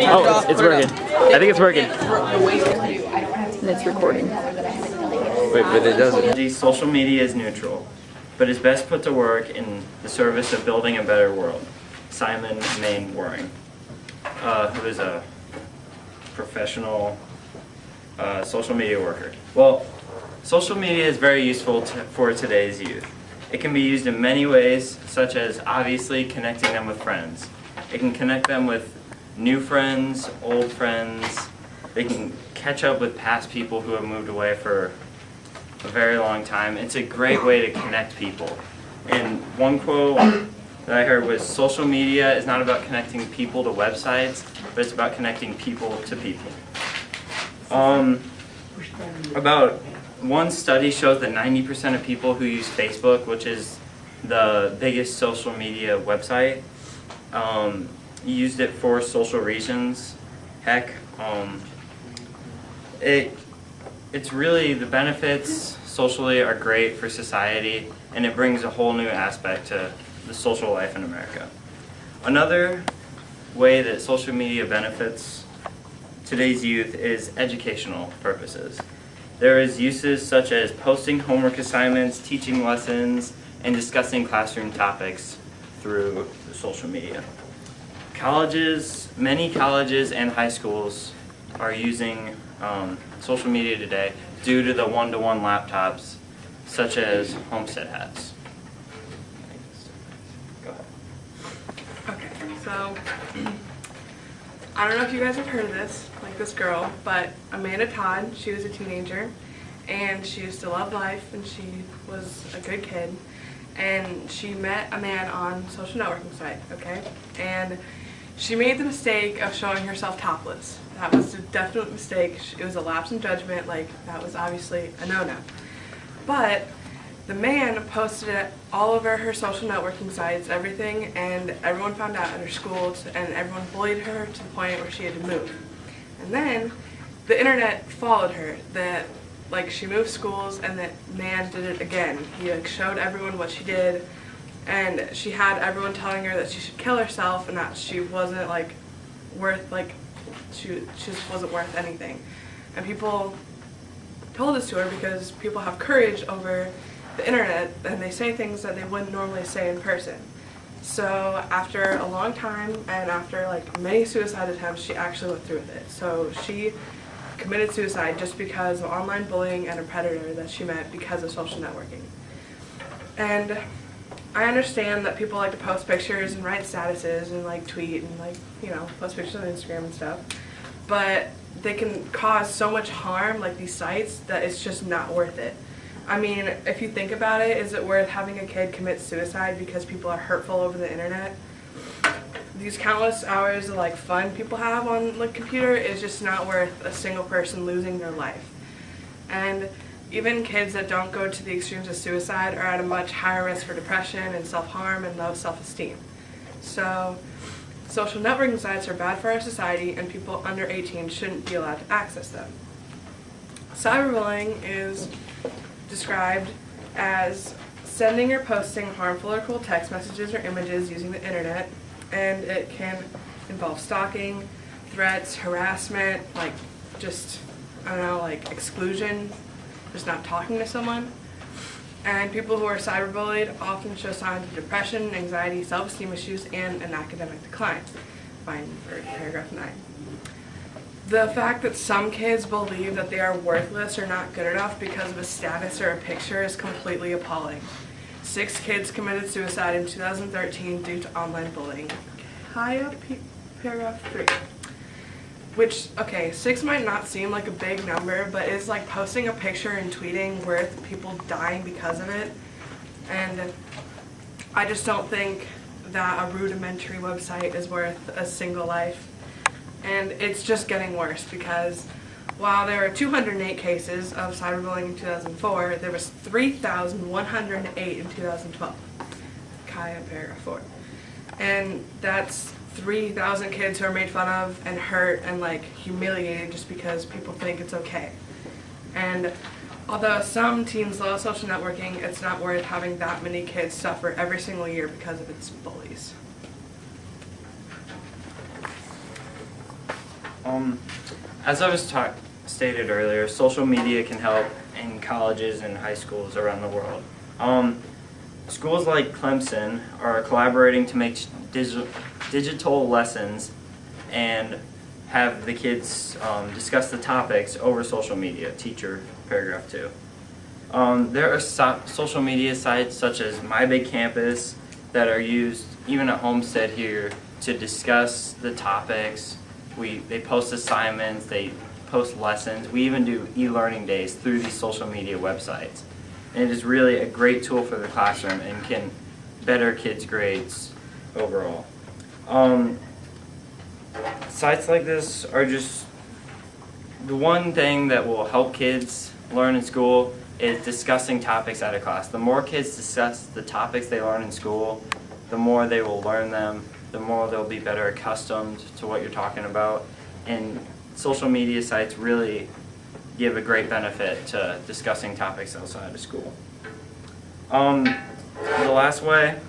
Oh, it's working. I think it's working. And it's recording. Wait, but it doesn't. Social media is neutral, but is best put to work in the service of building a better world. Simon Waring, who is a professional social media worker. Well, social media is very useful for today's youth. It can be used in many ways, such as obviously connecting them with friends. It can connect them with new friends, old friends. They can catch up with past people who have moved away for a very long time. It's a great way to connect people. And one quote that I heard was, social media is not about connecting people to websites, but it's about connecting people to people. About one study shows that 90% of people who use Facebook, which is the biggest social media website, used it for social reasons. Heck, it's really, the benefits socially are great for society, and it brings a whole new aspect to the social life in America. Another way that social media benefits today's youth is educational purposes. There is uses such as posting homework assignments, teaching lessons, and discussing classroom topics through the social media. Many colleges and high schools are using social media today due to the one-to-one laptops, such as Homestead hats. Go ahead. Okay, so I don't know if you guys have heard of this, like this girl, but Amanda Todd, she was a teenager, and she used to love life, and she was a good kid, and she met a man on social networking site, okay? And she made the mistake of showing herself topless. That was a definite mistake. It was a lapse in judgment, like that was obviously a no-no. But the man posted it all over her social networking sites, everything, and everyone found out at her schools, and everyone bullied her to the point where she had to move. And then the internet followed her. That like she moved schools, and that man did it again. He like showed everyone what she did, and she had everyone telling her that she should kill herself and that she wasn't like worth she just wasn't worth anything. And people told this to her because people have courage over the internet, and they say things that they wouldn't normally say in person. So after a long time, and after like many suicide attempts, she actually went through with it. So she committed suicide just because of online bullying and a predator that she met because of social networking. And I understand that people like to post pictures and write statuses and like tweet and like, you know, post pictures on Instagram and stuff, but they can cause so much harm, like these sites, that it's just not worth it. I mean, if you think about it, is it worth having a kid commit suicide because people are hurtful over the internet? These countless hours of like fun people have on the computer is just not worth a single person losing their life. And even kids that don't go to the extremes of suicide are at a much higher risk for depression and self-harm and low self-esteem. So social networking sites are bad for our society, and people under 18 shouldn't be allowed to access them. Cyberbullying is described as sending or posting harmful or cruel text messages or images using the internet, and it can involve stalking, threats, harassment, like just, I don't know, like exclusion, just not talking to someone. And people who are cyberbullied often show signs of depression, anxiety, self-esteem issues, and an academic decline. Find paragraph 9. The fact that some kids believe that they are worthless or not good enough because of a status or a picture is completely appalling. 6 kids committed suicide in 2013 due to online bullying. Paragraph 3. Which, okay, 6 might not seem like a big number, but is like posting a picture and tweeting worth people dying because of it. And I just don't think that a rudimentary website is worth a single life. And it's just getting worse because while there were 208 cases of cyberbullying in 2004, there was 3,108 in 2012. Kaya, paragraph 4. And that's 3,000 kids who are made fun of and hurt and like humiliated just because people think it's okay. And although some teens love social networking, it's not worth having that many kids suffer every single year because of its bullies. As I was stated earlier, social media can help in colleges and high schools around the world. Schools like Clemson are collaborating to make digital lessons and have the kids discuss the topics over social media. Teacher, paragraph 2. There are social media sites such as My Big Campus that are used even at Homestead here to discuss the topics. They post assignments, they post lessons. We even do e-learning days through these social media websites. And it is really a great tool for the classroom and can better kids' grades overall. Sites like this are just the one thing that will help kids learn in school is discussing topics out of class. The more kids discuss the topics they learn in school, the more they will learn them, the more they'll be better accustomed to what you're talking about. And social media sites really give a great benefit to discussing topics outside of school. The last way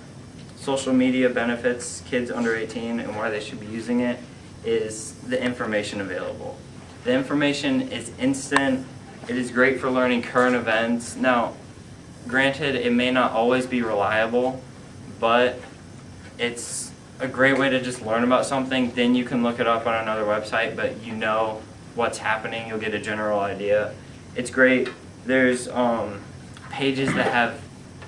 social media benefits kids under 18 and why they should be using it is the information available. The information is instant. It is great for learning current events. Now, granted, it may not always be reliable, but it's a great way to just learn about something. Then you can look it up on another website, but you know what's happening. You'll get a general idea. It's great. There's pages that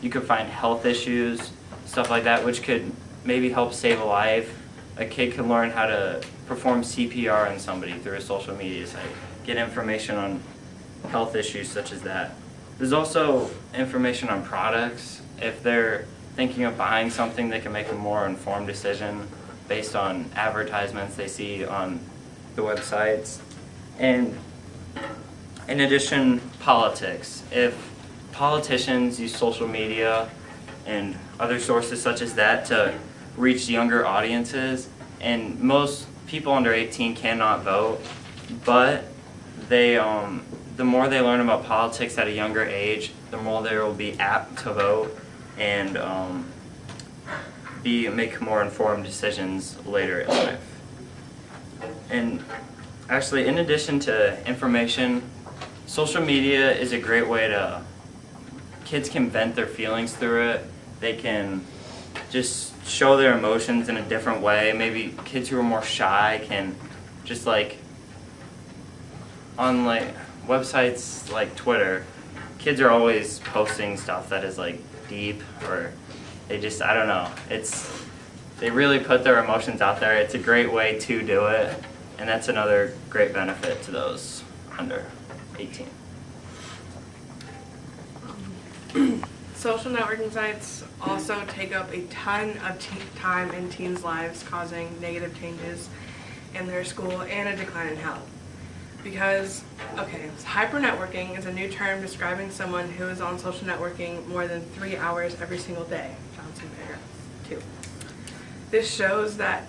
you could find health issues, stuff like that, which could maybe help save a life. A kid can learn how to perform CPR on somebody through a social media site, get information on health issues such as that. There's also information on products. If they're thinking of buying something, they can make a more informed decision based on advertisements they see on the websites. And in addition, politics. If politicians use social media and other sources such as that to reach younger audiences, and most people under 18 cannot vote, but the more they learn about politics at a younger age, the more they will be apt to vote and make more informed decisions later in life. And actually, in addition to information, social media is a great way to, kids can vent their feelings through it. They can just show their emotions in a different way. Maybe kids who are more shy can just on websites like Twitter, kids are always posting stuff that is deep, or they just, I don't know. They really put their emotions out there. It's a great way to do it, and that's another great benefit to those under 18. Social networking sites also take up a ton of time in teens' lives, causing negative changes in their school and a decline in health. Because, hyper-networking is a new term describing someone who is on social networking more than 3 hours every single day. Johnson paragraph 2. This shows that,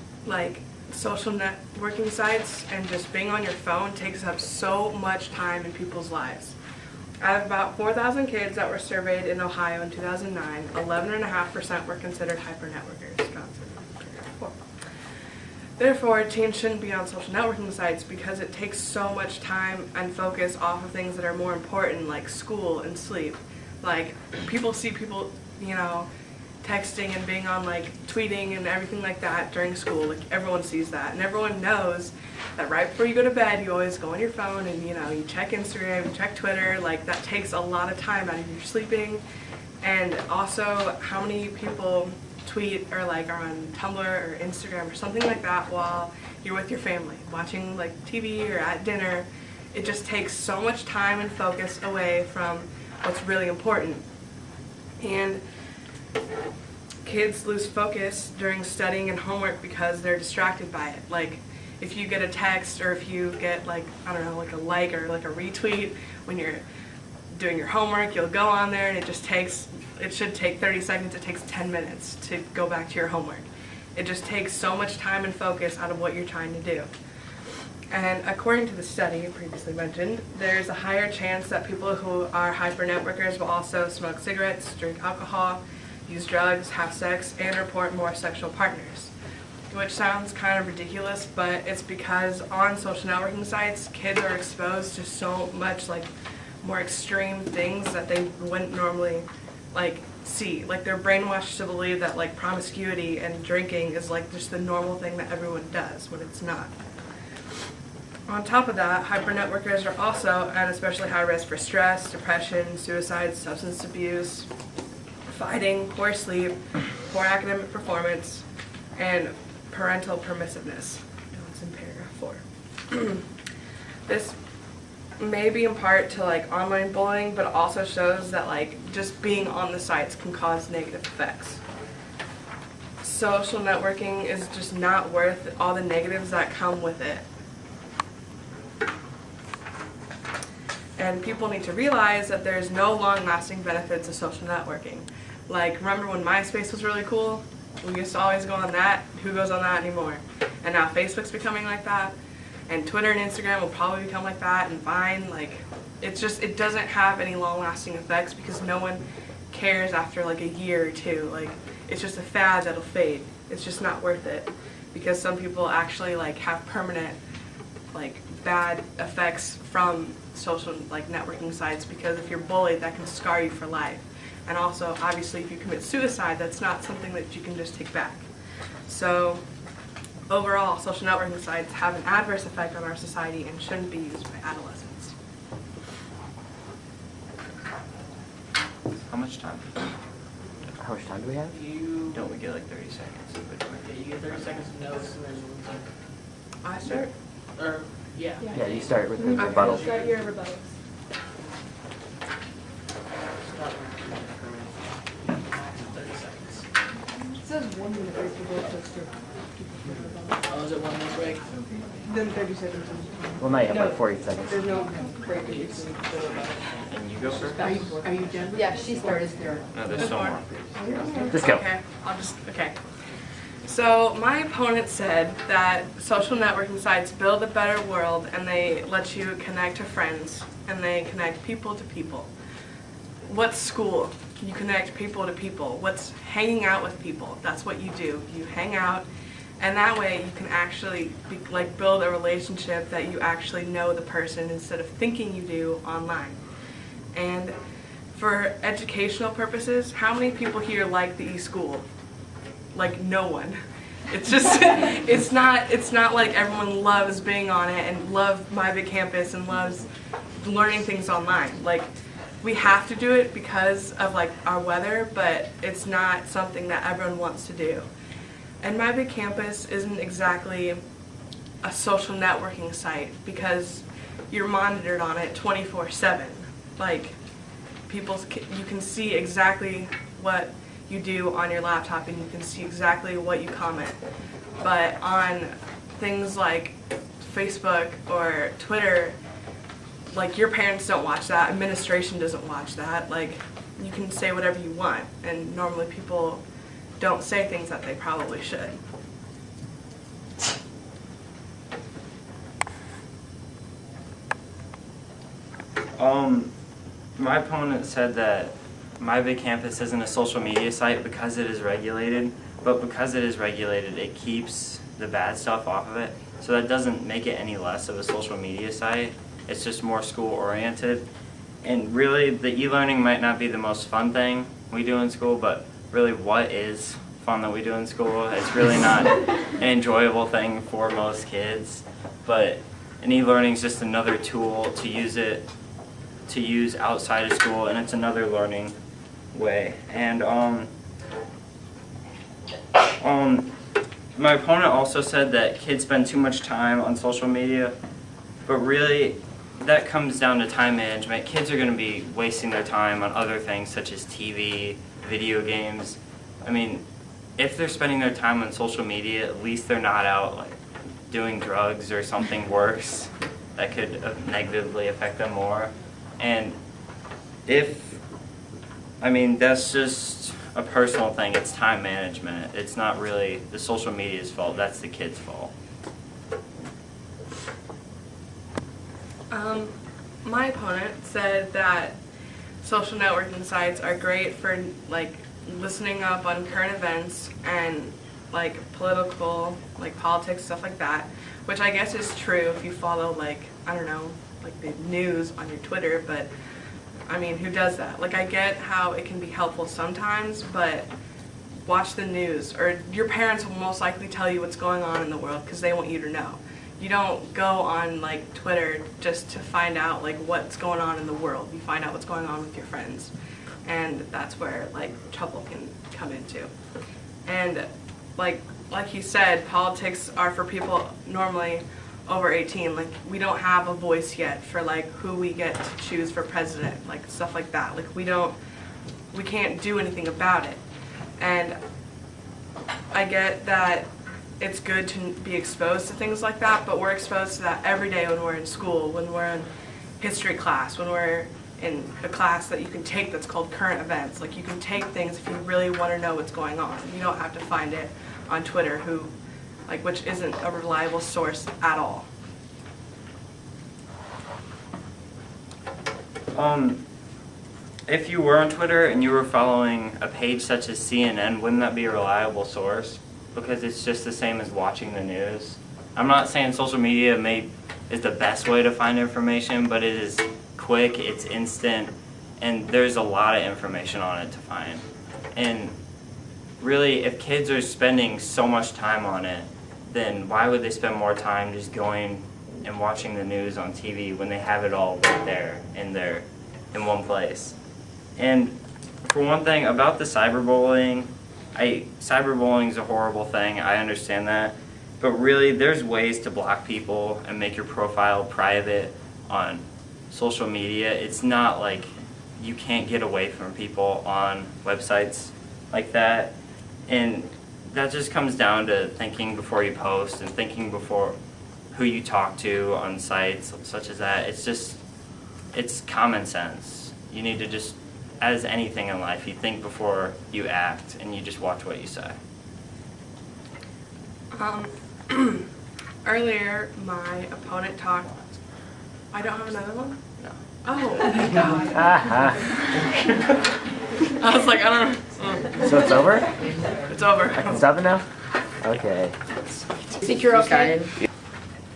social networking sites and just being on your phone takes up so much time in people's lives. Out of about 4,000 kids that were surveyed in Ohio in 2009, 11.5% were considered hyper-networkers. Johnson paragraph 4. Therefore, teens shouldn't be on social networking sites because it takes so much time and focus off of things that are more important, like school and sleep. People see people, texting and being on, tweeting and everything like that during school. Everyone sees that. And everyone knows that right before you go to bed, you always go on your phone and, you check Instagram, you check Twitter. That takes a lot of time out of your sleeping. And also, how many people tweet or are on Tumblr or Instagram or something like that while you're with your family, watching TV or at dinner. It just takes so much time and focus away from what's really important. And kids lose focus during studying and homework because they're distracted by it. If you get a text or if you get a like or a retweet when you're doing your homework, you'll go on there and it should take 30 seconds, it takes 10 minutes to go back to your homework. It just takes so much time and focus out of what you're trying to do. And according to the study previously mentioned, there's a higher chance that people who are hyper-networkers will also smoke cigarettes, drink alcohol, use drugs, have sex, and report more sexual partners. which sounds kind of ridiculous, but it's because on social networking sites, kids are exposed to so much like more extreme things that they wouldn't normally like see. Like they're brainwashed to believe that like promiscuity and drinking is like just the normal thing that everyone does when it's not. On top of that, hyper-networkers are also at especially high risk for stress, depression, suicide, substance abuse, fighting, poor sleep, poor academic performance, and parental permissiveness. That's in paragraph 4. This may be in part to like online bullying, but it also shows that like just being on the sites can cause negative effects. Social networking is just not worth all the negatives that come with it. And people need to realize that there's no long-lasting benefits of social networking. Like, remember when MySpace was really cool? We used to always go on that. Who goes on that anymore? And now Facebook's becoming like that. And Twitter and Instagram will probably become like that, and Vine. Like, it's just, it doesn't have any long-lasting effects because no one cares after like a year or two. Like, it's just a fad that'll fade. It's just not worth it because some people actually like have permanent like bad effects from social like networking sites, because if you're bullied, that can scar you for life. And also, obviously, if you commit suicide, that's not something that you can just take back. So overall, social networking sites have an adverse effect on our society and shouldn't be used by adolescents. How much time? How much time do we have? Don't we get like 30 seconds? Yeah, you get 30 seconds of notes and then I start? or yeah. Yeah, you start with the Okay, rebuttal. start your rebuttals. Max of 30 seconds. It says 1 minute break for both of us to Oh, is it 1 minute break? then 30 seconds. Well, now you have No. like 40 seconds. There's no break in between. And you go first? Are you done? Yeah, she started there. No, there's still more. Just go. Okay, okay. So my opponent said that social networking sites build a better world and they let you connect to friends and they connect people to people. What's school? You connect people to people. What's hanging out with people? That's what you do. You hang out, and that way you can actually build a relationship that you actually know the person instead of thinking you do online. And for educational purposes, how many people here like the e-school? Like no one. It's just, it's not like everyone loves being on it and loves My Big Campus and loves learning things online. Like, we have to do it because of like our weather, but it's not something that everyone wants to do. And My Big Campus isn't exactly a social networking site because you're monitored on it 24/7. Like, you can see exactly what you do on your laptop and you can see exactly what you comment. But on things like Facebook or Twitter, like your parents don't watch that, administration doesn't watch that. Like, you can say whatever you want, and normally people don't say things that they probably should. My opponent said that My Big Campus isn't a social media site because it is regulated, but because it is regulated, it keeps the bad stuff off of it. So that doesn't make it any less of a social media site. It's just more school oriented. And really, the e-learning might not be the most fun thing we do in school, but really what is fun that we do in school? It's really not an enjoyable thing for most kids. But an e-learning is just another tool to use outside of school, and it's another learning way. And my opponent also said that kids spend too much time on social media, but really that comes down to time management. Kids are going to be wasting their time on other things such as TV, video games. I mean, if they're spending their time on social media, at least they're not out like doing drugs or something worse that could negatively affect them more. And that's just a personal thing. It's time management. It's not really the social media's fault. That's the kids' fault. My opponent said that social networking sites are great for like listening up on current events and like political, like politics, stuff like that, which I guess is true if you follow, like, I don't know, like the news on your Twitter, but I mean, who does that? Like, I get how it can be helpful sometimes, but watch the news, or your parents will most likely tell you what's going on in the world because they want you to know. You don't go on like Twitter just to find out like what's going on in the world. You find out what's going on with your friends, and that's where like trouble can come into. And like he said, politics are for people normally over 18. Like, we don't have a voice yet for like who we get to choose for president, like stuff like that. Like, we can't do anything about it. And I get that it's good to be exposed to things like that, but we're exposed to that every day when we're in school, when we're in history class, when we're in a class that you can take that's called current events. Like, you can take things if you really want to know what's going on. You don't have to find it on Twitter, which isn't a reliable source at all. If you were on Twitter and you were following a page such as CNN, wouldn't that be a reliable source? Because it's just the same as watching the news. I'm not saying social media is the best way to find information, but it is quick, it's instant, and there's a lot of information on it to find. And really, if kids are spending so much time on it, then why would they spend more time just going and watching the news on TV when they have it all right there in one place? And for one thing, about the cyberbullying, cyberbullying is a horrible thing, I understand that, but really there's ways to block people and make your profile private on social media. It's not like you can't get away from people on websites like that, and that just comes down to thinking before you post and thinking before who you talk to on sites such as that. It's common sense. You need to just, as anything in life, you think before you act, and you just watch what you say. Earlier, my opponent talked. I don't have another one? No. Oh, my God. I was like, I don't know. So it's over? It's over. I can stop it now? Okay. Think you're okay?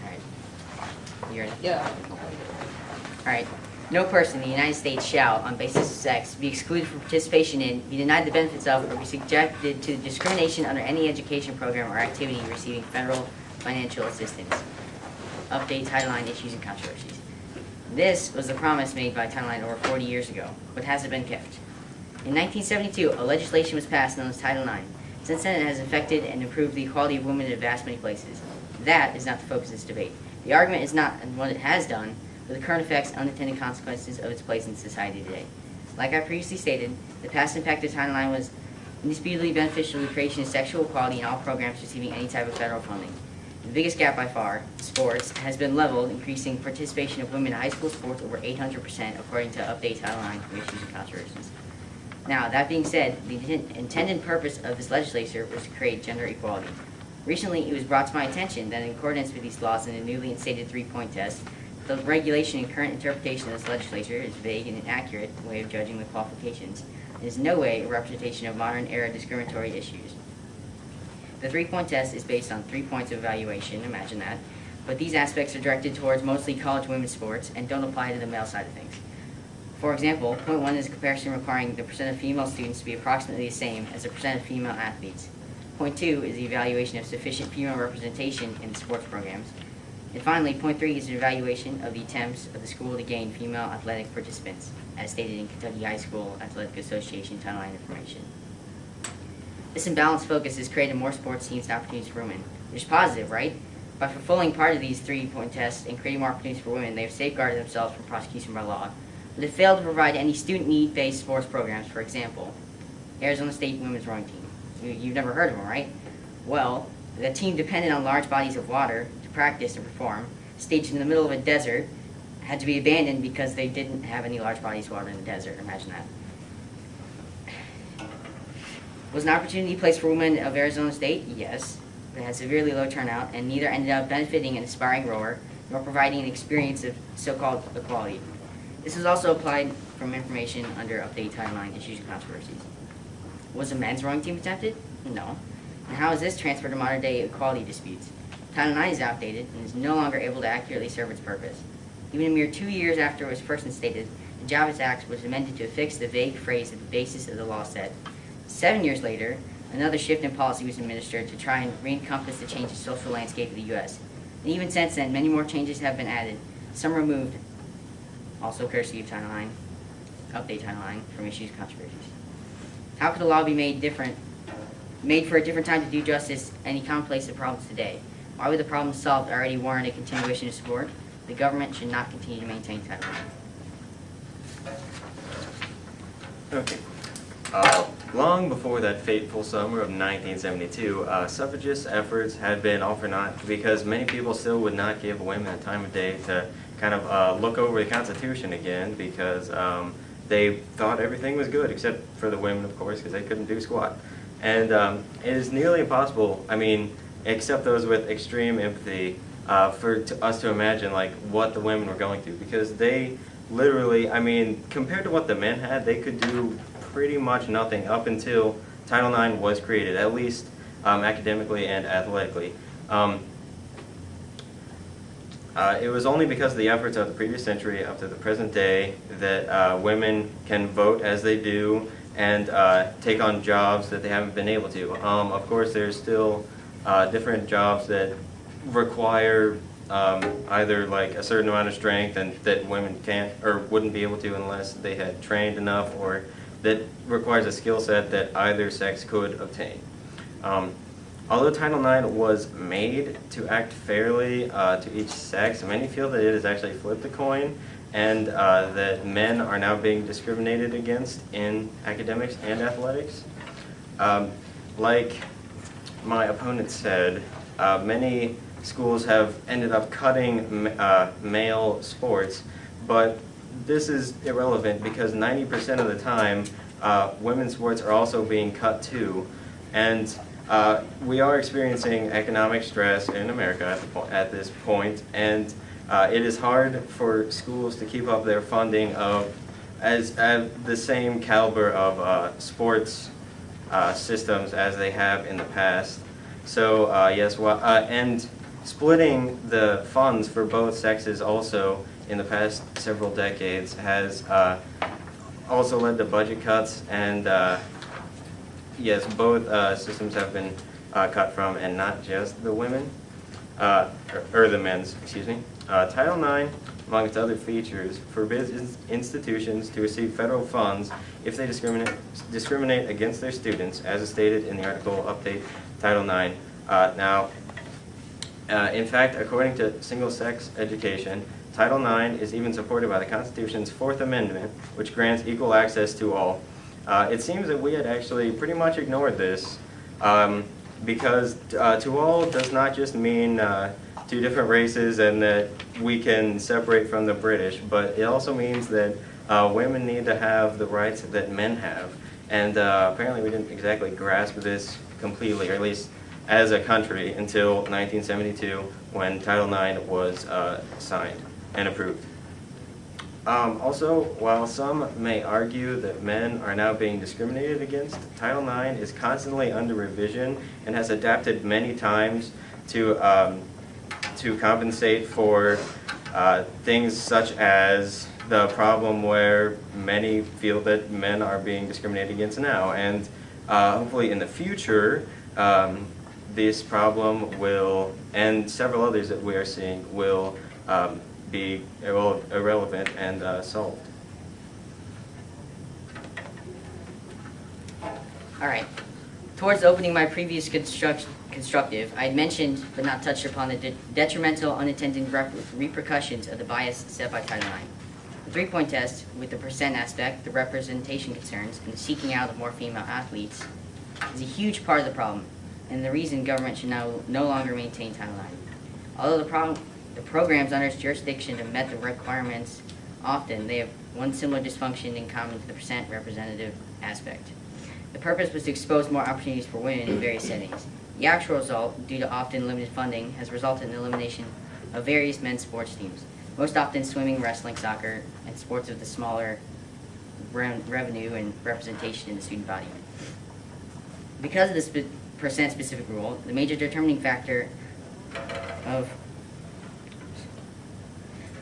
Alright. You're ready? Yeah. Alright. No person in the United States shall, on basis of sex, be excluded from participation in, be denied the benefits of, or be subjected to discrimination under any education program or activity receiving federal financial assistance. Update Title IX issues and controversies. This was the promise made by Title IX over 40 years ago, but has it been kept? In 1972, a legislation was passed known as Title IX. Since then, it has affected and improved the equality of women in vast many places. That is not the focus of this debate. The argument is not on what it has done, but the current effects and unintended consequences of its place in society today. Like I previously stated, the past impact of Title IX was indisputably beneficial to the creation of sexual equality in all programs receiving any type of federal funding. The biggest gap by far, sports, has been leveled, increasing participation of women in high school sports over 800%, according to Update Title IX from Issues and Controversies. Now, that being said, the intended purpose of this legislature was to create gender equality. Recently, it was brought to my attention that in accordance with these laws and the newly instated three-point test, the regulation and current interpretation of this legislature is vague and inaccurate way of judging the qualifications. It is in no way a representation of modern-era discriminatory issues. The three-point test is based on 3 points of evaluation, imagine that, but these aspects are directed towards mostly college women's sports and don't apply to the male side of things. For example, point 1 is a comparison requiring the percent of female students to be approximately the same as the percent of female athletes. Point 2 is the evaluation of sufficient female representation in the sports programs. And finally, point 3 is an evaluation of the attempts of the school to gain female athletic participants, as stated in Kentucky High School Athletic Association Title IX information. This imbalanced focus has created more sports teams and opportunities for women, which is positive, right? By fulfilling part of these three-point tests and creating more opportunities for women, they have safeguarded themselves from prosecution by law. But it failed to provide any student need-based sports programs. For example, Arizona State women's rowing team. You've never heard of them, right? Well, the team depended on large bodies of water to practice and perform, staged in the middle of a desert, had to be abandoned because they didn't have any large bodies of water in the desert. Imagine that. Was an opportunity placed for women of Arizona State? Yes. It had severely low turnout, and neither ended up benefiting an aspiring rower nor providing an experience of so-called equality. This was also applied from information under Update Title IX Issues and Controversies. Was a men's rowing team attempted? No. And how is this transferred to modern day equality disputes? Title IX is outdated and is no longer able to accurately serve its purpose. Even a mere 2 years after it was first instated, the Jobs Act was amended to affix the vague phrase that the basis of the law said. 7 years later, another shift in policy was administered to try and re-encompass the changing social landscape of the U.S. And even since then, many more changes have been added, some removed, also courtesy of Title IX, update Title IX from issues and controversies. How could the law be made for a different time to do justice any commonplace of problems today? Why would the problems solved already warrant a continuation of support? The government should not continue to maintain Title IX. Okay. Long before that fateful summer of 1972, suffragist efforts had been all for naught because many people still would not give women a time of day to kind of look over the Constitution again because they thought everything was good except for the women, of course, because they couldn't do squat. And it is nearly impossible, I mean, except those with extreme empathy, for us to imagine like what the women were going through because they literally, I mean, compared to what the men had, they could do pretty much nothing up until Title IX was created, at least academically and athletically. It was only because of the efforts of the previous century up to the present day that women can vote as they do and take on jobs that they haven't been able to. Of course, there's still different jobs that require either like a certain amount of strength and that women can't or wouldn't be able to unless they had trained enough, or that requires a skill set that either sex could obtain. Although Title IX was made to act fairly to each sex, many feel that it has actually flipped the coin and that men are now being discriminated against in academics and athletics. Like my opponent said, many schools have ended up cutting male sports, but this is irrelevant because 90% of the time women's sports are also being cut too, and we are experiencing economic stress in America at this point, and it is hard for schools to keep up their funding of as the same caliber of sports systems as they have in the past. So yes, and splitting the funds for both sexes also in the past several decades has also led to budget cuts, and yes, both systems have been cut from, and not just the women, or the men's, excuse me. Title IX, among its other features, forbids institutions to receive federal funds if they discriminate against their students, as is stated in the article Update Title IX. In fact, according to single-sex education, Title IX is even supported by the Constitution's Fourth Amendment, which grants equal access to all. It seems that we had actually pretty much ignored this because to all does not just mean two different races and that we can separate from the British, but it also means that women need to have the rights that men have. And apparently we didn't exactly grasp this completely, or at least as a country, until 1972 when Title IX was signed and approved. Also, while some may argue that men are now being discriminated against, Title IX is constantly under revision and has adapted many times to compensate for things such as the problem where many feel that men are being discriminated against now. And hopefully in the future, this problem will, and several others that we are seeing, will be irrelevant and solved. All right. Towards opening my previous constructive, I had mentioned but not touched upon the detrimental unintended repercussions of the bias set by Title IX. The three-point test, with the percent aspect, the representation concerns, and the seeking out of more female athletes, is a huge part of the problem, and the reason government should now no longer maintain Title IX. Although the programs under its jurisdiction have met the requirements, often they have one similar dysfunction in common to the percent representative aspect. The purpose was to expose more opportunities for women in various settings. The actual result, due to often limited funding, has resulted in the elimination of various men's sports teams, most often swimming, wrestling, soccer, and sports with the smaller revenue and representation in the student body. Because of this percent specific rule, the major determining factor of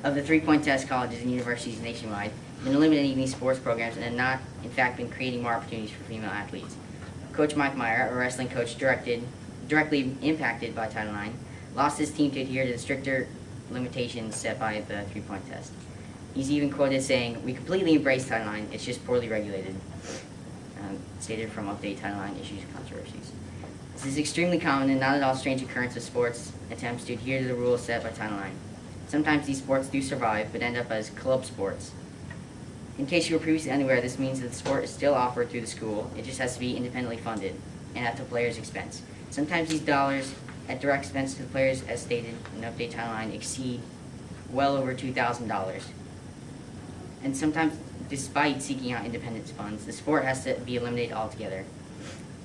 the three-point test colleges and universities nationwide have been eliminating these sports programs and have not, in fact, been creating more opportunities for female athletes. Coach Mike Meyer, a wrestling coach directly impacted by Title IX, lost his team to adhere to the stricter limitations set by the three-point test. He's even quoted saying, "We completely embrace Title IX, it's just poorly regulated." Stated from Update Title IX Issues and Controversies. This is extremely common and not at all strange occurrence of sports attempts to adhere to the rules set by Title IX. Sometimes these sports do survive, but end up as club sports. In case you were previously unaware, this means that the sport is still offered through the school, it just has to be independently funded, and at the player's expense. Sometimes these dollars at direct expense to the players, as stated in Update Title IX, exceed well over $2,000. And sometimes, despite seeking out independence funds, the sport has to be eliminated altogether.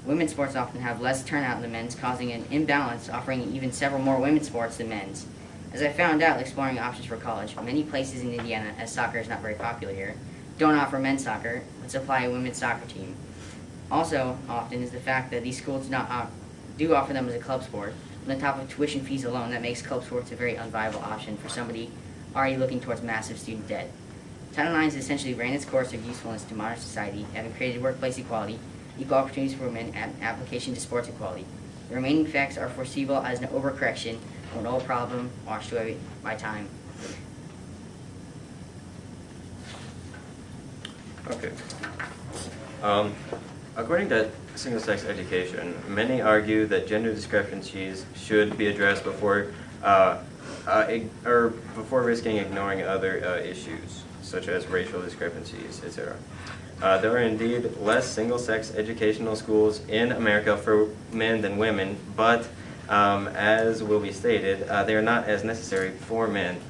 Women's sports often have less turnout than men's, causing an imbalance, offering even several more women's sports than men's. As I found out exploring options for college, many places in Indiana, as soccer is not very popular here, don't offer men's soccer, but supply a women's soccer team. Also, often is the fact that these schools do offer them as a club sport. On the top of tuition fees alone, that makes club sports a very unviable option for somebody already looking towards massive student debt. Title IX has essentially ran its course of usefulness to modern society, having created workplace equality, equal opportunities for women, and application to sports equality. The remaining facts are foreseeable as an overcorrection of an old problem washed away by time. Okay. According to single-sex education, many argue that gender discrepancies should be addressed before risking ignoring other issues, such as racial discrepancies, etc. There are indeed less single-sex educational schools in America for men than women, but as will be stated, they are not as necessary for men.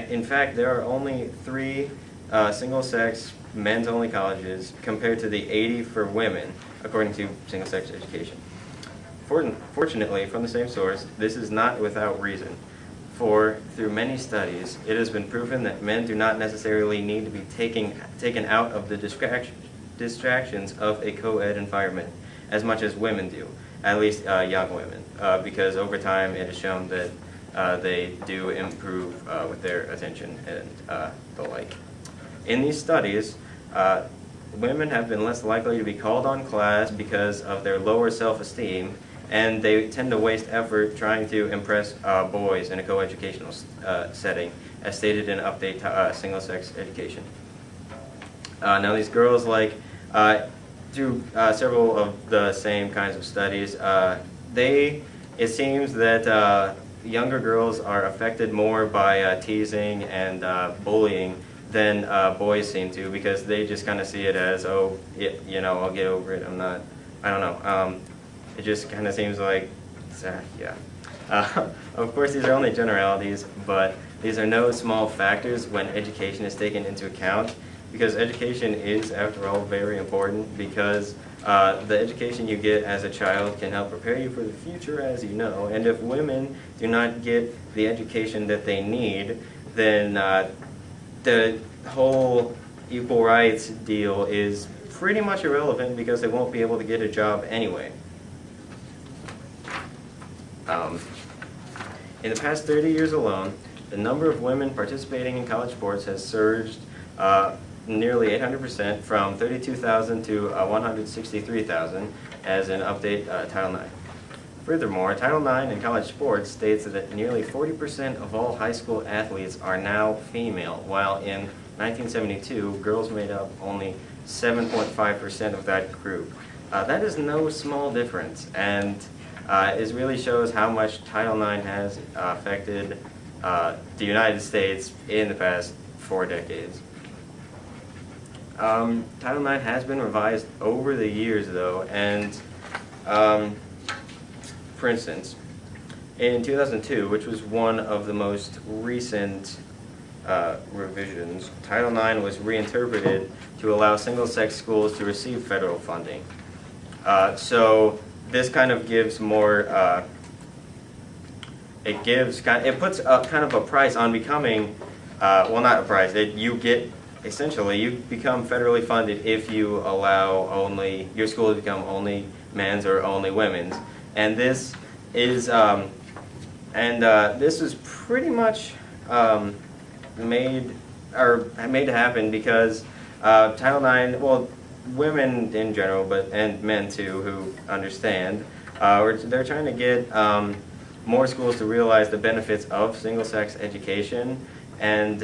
In fact, there are only 3 single-sex men's-only colleges compared to the 80 for women, according to single-sex education. Fortunately, from the same source, this is not without reason. For through many studies, it has been proven that men do not necessarily need to be taken out of the distractions of a co-ed environment as much as women do, at least young women, because over time it is shown that they do improve with their attention and the like. In these studies, women have been less likely to be called on class because of their lower self-esteem, and they tend to waste effort trying to impress boys in a co-educational setting, as stated in Update Single-Sex Education. Now these girls, through several of the same kinds of studies, it seems that younger girls are affected more by teasing and bullying than boys seem to, because they just kind of see it as, oh, I'll get over it, I don't know. It just kind of seems like, yeah. Of course, these are only generalities, but these are no small factors when education is taken into account, because education is, after all, very important, because the education you get as a child can help prepare you for the future, as you know, and if women do not get the education that they need, then the whole equal rights deal is pretty much irrelevant, because they won't be able to get a job anyway. In the past 30 years alone, the number of women participating in college sports has surged nearly 800%, from 32,000 to 163,000, as in Update Title IX. Furthermore, Title IX in college sports states that nearly 40% of all high school athletes are now female, while in 1972, girls made up only 7.5% of that group. That is no small difference, and it really shows how much Title IX has affected the United States in the past 4 decades. Title IX has been revised over the years, though, and for instance, in 2002, which was one of the most recent revisions, Title IX was reinterpreted to allow single-sex schools to receive federal funding. So this kind of gives more, it puts kind of a price on becoming, well, not a price, essentially you become federally funded if you allow your school to become only men's or only women's. And this is this was pretty much made to happen because Title IX, well, women in general, and men too, who understand, they're trying to get more schools to realize the benefits of single-sex education, and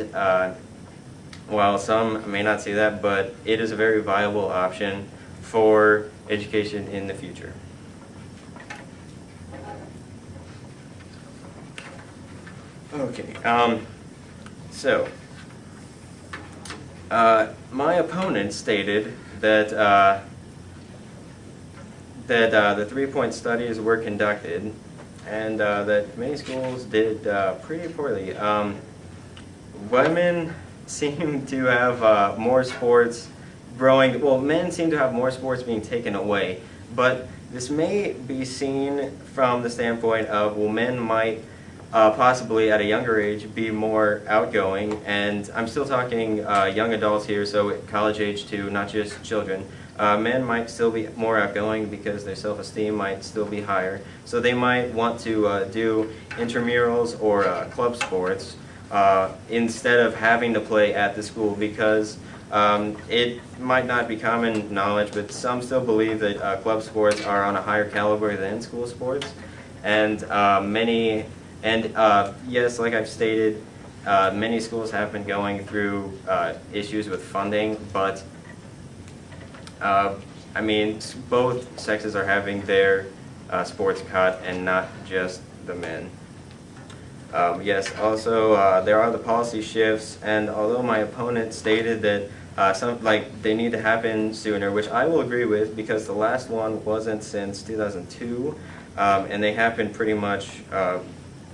while some may not see that, but it is a very viable option for education in the future. Okay, so my opponent stated that the three-point studies were conducted and that many schools did pretty poorly. Women seem to have more sports growing, well, men seem to have more sports being taken away, but this may be seen from the standpoint of, well, men might possibly at a younger age be more outgoing, and I'm still talking young adults here, so college age too, not just children. Men might still be more outgoing because their self-esteem might still be higher, so they might want to do intramurals or club sports instead of having to play at the school, because it might not be common knowledge, but some still believe that club sports are on a higher caliber than school sports, and yes, like I've stated, many schools have been going through issues with funding, but I mean, both sexes are having their sports cut, and not just the men. Yes, also there are the policy shifts, and although my opponent stated that they need to happen sooner, which I will agree with, because the last one wasn't since 2002, and they happened pretty much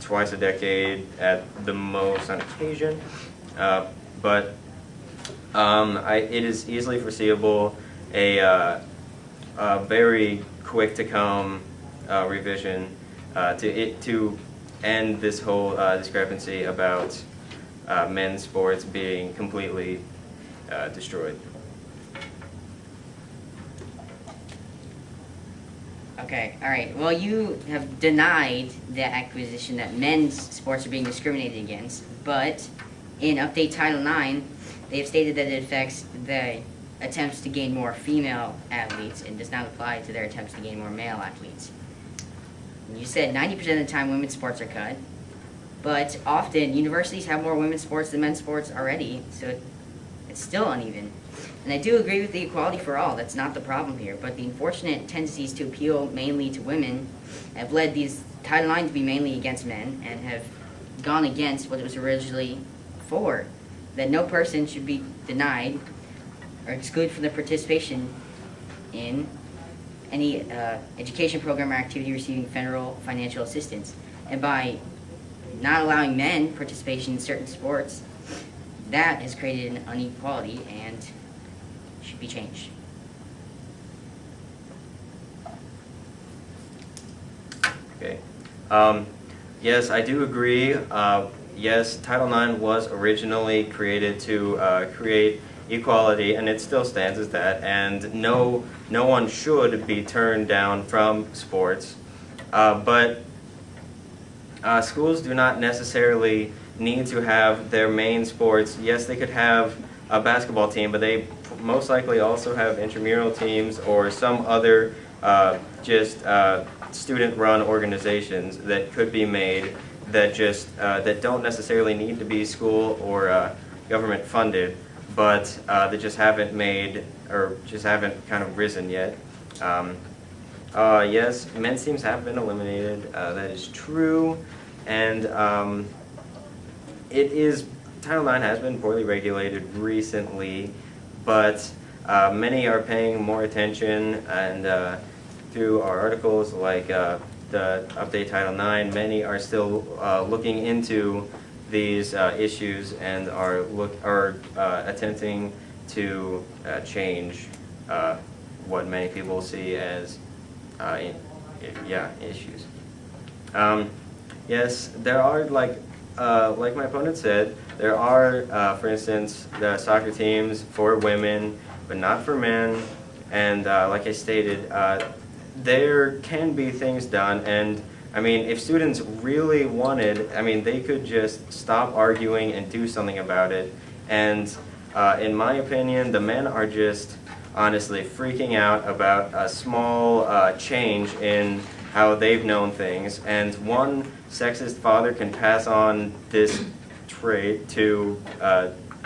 twice a decade at the most on occasion, but it is easily foreseeable a very quick to come revision to end this whole discrepancy about men's sports being completely destroyed. Okay, all right. Well, you have denied the acquisition that men's sports are being discriminated against, but in Update Title IX, they have stated that it affects the attempts to gain more female athletes and does not apply to their attempts to gain more male athletes. You said 90% of the time women's sports are cut, but often universities have more women's sports than men's sports already, so it's still uneven. And I do agree with the equality for all, that's not the problem here, but the unfortunate tendencies to appeal mainly to women have led these Title IX to be mainly against men and have gone against what it was originally for, that no person should be denied or excluded from the participation in any education program or activity receiving federal financial assistance. And by not allowing men participation in certain sports, that has created an inequality and should be changed. Okay. Yes, I do agree. Yes, Title IX was originally created to create equality, and it still stands as that. And no one should be turned down from sports. But schools do not necessarily need to have their main sports. Yes, they could have a basketball team, but they most likely also have intramural teams or some other student-run organizations that could be made that that don't necessarily need to be school or government funded, but that just haven't made or just haven't kind of risen yet. Yes, men's teams have been eliminated. That is true, and Title IX has been poorly regulated recently, but many are paying more attention, and through our articles like the Update Title IX, many are still looking into these issues and are attempting to change what many people see as issues. Yes, there are, like my opponent said, there are, for instance, the soccer teams for women, but not for men. And like I stated, there can be things done, and I mean, if students really wanted, I mean, they could just stop arguing and do something about it. And in my opinion, the men are just honestly freaking out about a small change in how they've known things. And one sexist father can pass on this trait to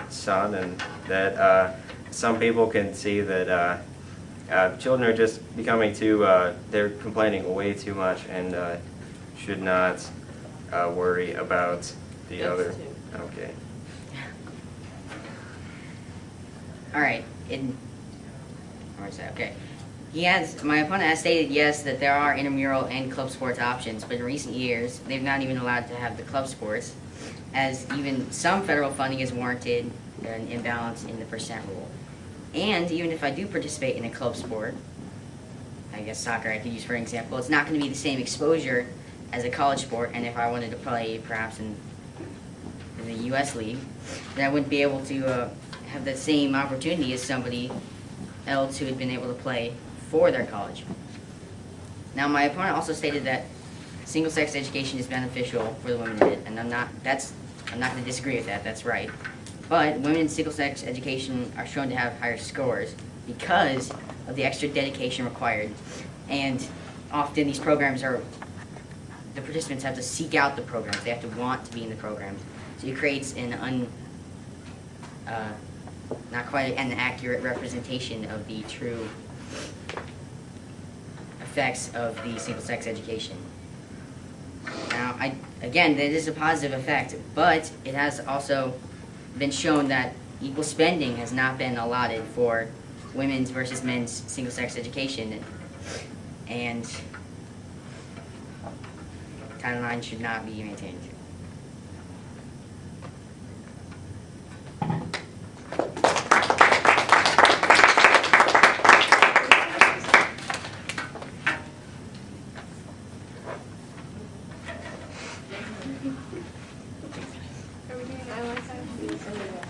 son, and that some people can see that children are just becoming too, they're complaining way too much, and should not worry about the Yes, other. too. Okay. All right. Where's that? Okay. My opponent has stated, yes, that there are intramural and club sports options, but in recent years, they've not even allowed to have the club sports, as even some federal funding is warranted an imbalance in the percent rule. And even if I do participate in a club sport, I guess soccer I could use for example, it's not going to be the same exposure as a college sport, and if I wanted to play perhaps in the U.S. League, then I wouldn't be able to have the same opportunity as somebody else who had been able to play for their college. Now, my opponent also stated that single-sex education is beneficial for the women in it, and I'm not going to disagree with that. That's right. But women in single-sex education are shown to have higher scores because of the extra dedication required, and often these programs the participants have to seek out the programs. They have to want to be in the programs. So it creates not quite an accurate representation of the true effects of the single-sex education. Now, again, that is a positive effect, but it has also been shown that equal spending has not been allotted for women's versus men's single-sex education, and Title IX should not be maintained. Are we doing eyeliner?